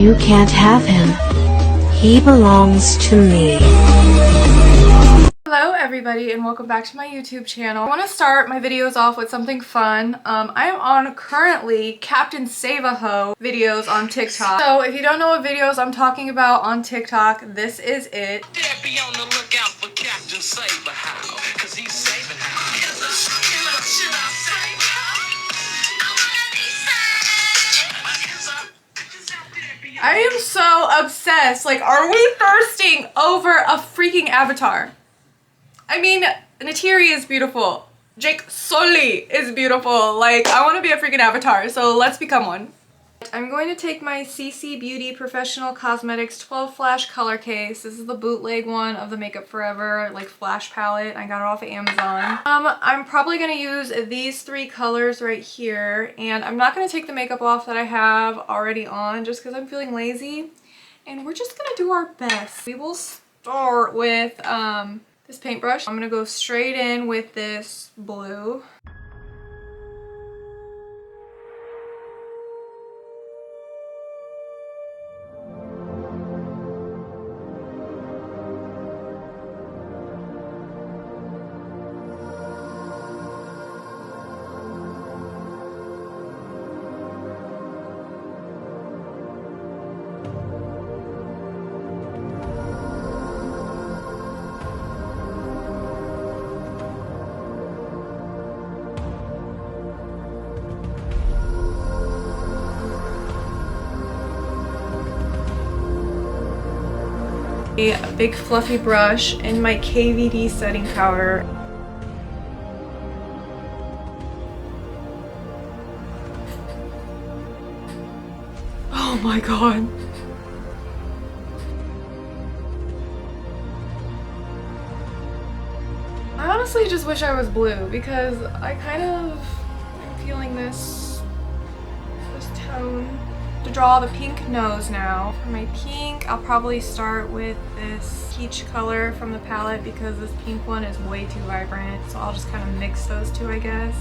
You can't have him. He belongs to me. Hello everybody and welcome back to my YouTube channel. I want to start my videos off with something fun. I am on currently Captain Save-A-Ho videos on TikTok. So if you don't know what videos I'm talking about on TikTok, this is it. Be on the lookout for Captain Save-A-Ho, 'cause he's saving how. Should I save I am so obsessed. Like, are we thirsting over a freaking avatar? I mean, Neytiri is beautiful. Jake Sully is beautiful. Like, I want to be a freaking avatar, so let's become one. I'm going to take my CC Beauty Professional Cosmetics 12 Flash Color Case. This is the bootleg one of the Makeup Forever, like, flash palette. I got it off of Amazon. I'm probably going to use these three colors right here, and I'm not going to take the makeup off that I have already on just because I'm feeling lazy. And we're just going to do our best. We will start with this paintbrush. I'm going to go straight in with this blue. A big fluffy brush and my KVD setting powder. Oh my god. I honestly just wish I was blue because I kind of am feeling this tone. To draw the pink nose now. For my pink, I'll probably start with this peach color from the palette because this pink one is way too vibrant. So I'll just kind of mix those two, I guess.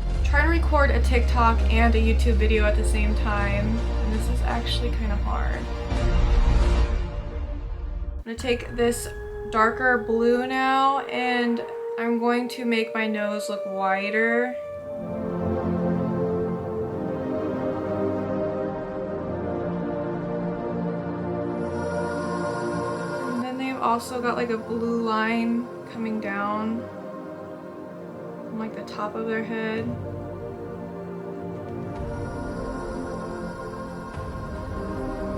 I'm trying to record a TikTok and a YouTube video at the same time, and this is actually kind of hard. I'm gonna take this darker blue now, and I'm going to make my nose look wider. Also got like a blue line coming down from like the top of their head.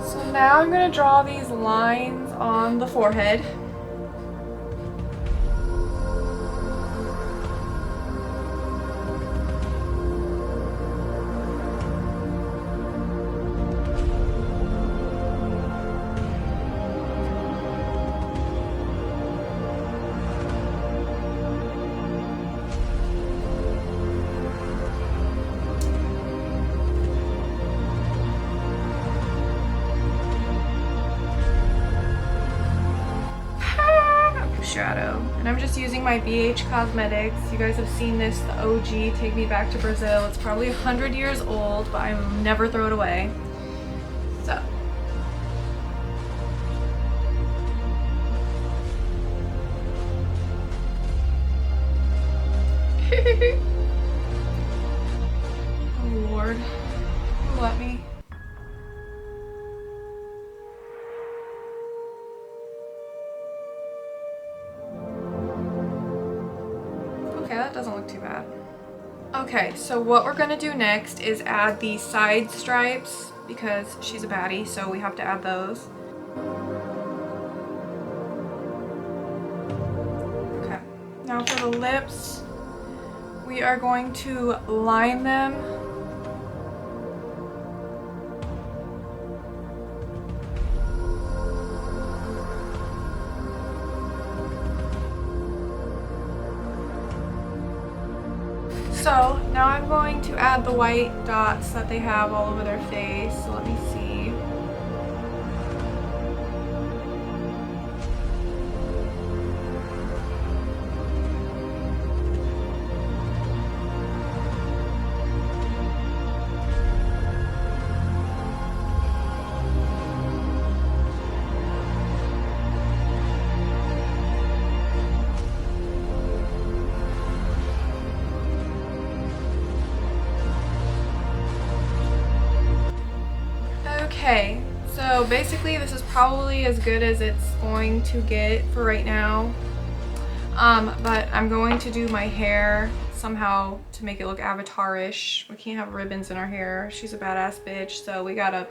So now I'm going to draw these lines on the forehead. Shadow, and I'm just using my BH Cosmetics. You guys have seen this, the OG Take Me Back to Brazil. It's probably 100 years old, but I will never throw it away. So oh Lord, let me. Okay, that doesn't look too bad. Okay, so what we're gonna do next is add the side stripes because she's a baddie, so we have to add those. Okay, now for the lips, we are going to line them. So now I'm going to add the white dots that they have all over their face. So let me see. Okay, so basically this is probably as good as it's going to get for right now. But I'm going to do my hair somehow to make it look Avatar-ish. We can't have ribbons in our hair. She's a badass bitch, so we gotta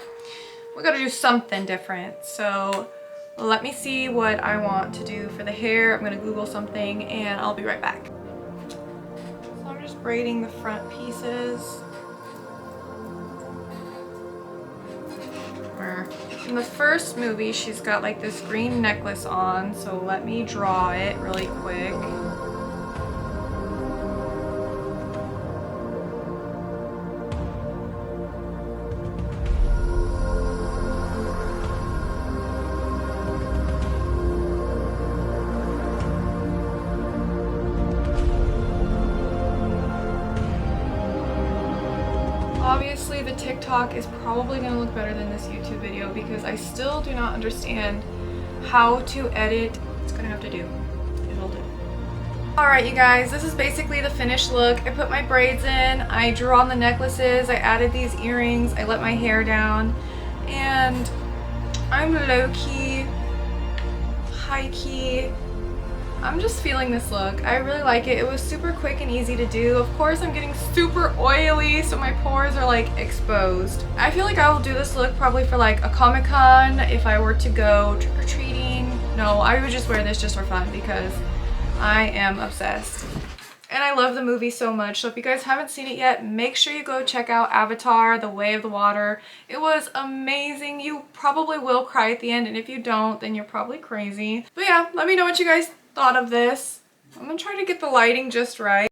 do something different. So let me see what I want to do for the hair. I'm gonna Google something and I'll be right back. So I'm just braiding the front pieces. In the first movie, she's got like this green necklace on, so let me draw it really quick. Obviously the TikTok is probably going to look better than this YouTube video because I still do not understand how to edit. It's going to have to do. It'll do. Alright you guys, this is basically the finished look. I put my braids in, I drew on the necklaces, I added these earrings, I let my hair down, and I'm low-key, high-key. I'm just feeling this look. I really like it. It was super quick and easy to do. Of course, I'm getting super oily, so my pores are like exposed. I feel like I will do this look probably for like a Comic-Con if I were to go trick-or-treating. No, I would just wear this just for fun because I am obsessed. And I love the movie so much. So if you guys haven't seen it yet, make sure you go check out Avatar: The Way of the Water. It was amazing. You probably will cry at the end, and if you don't, then you're probably crazy. But yeah, let me know what you guys thought of this. I'm gonna try to get the lighting just right.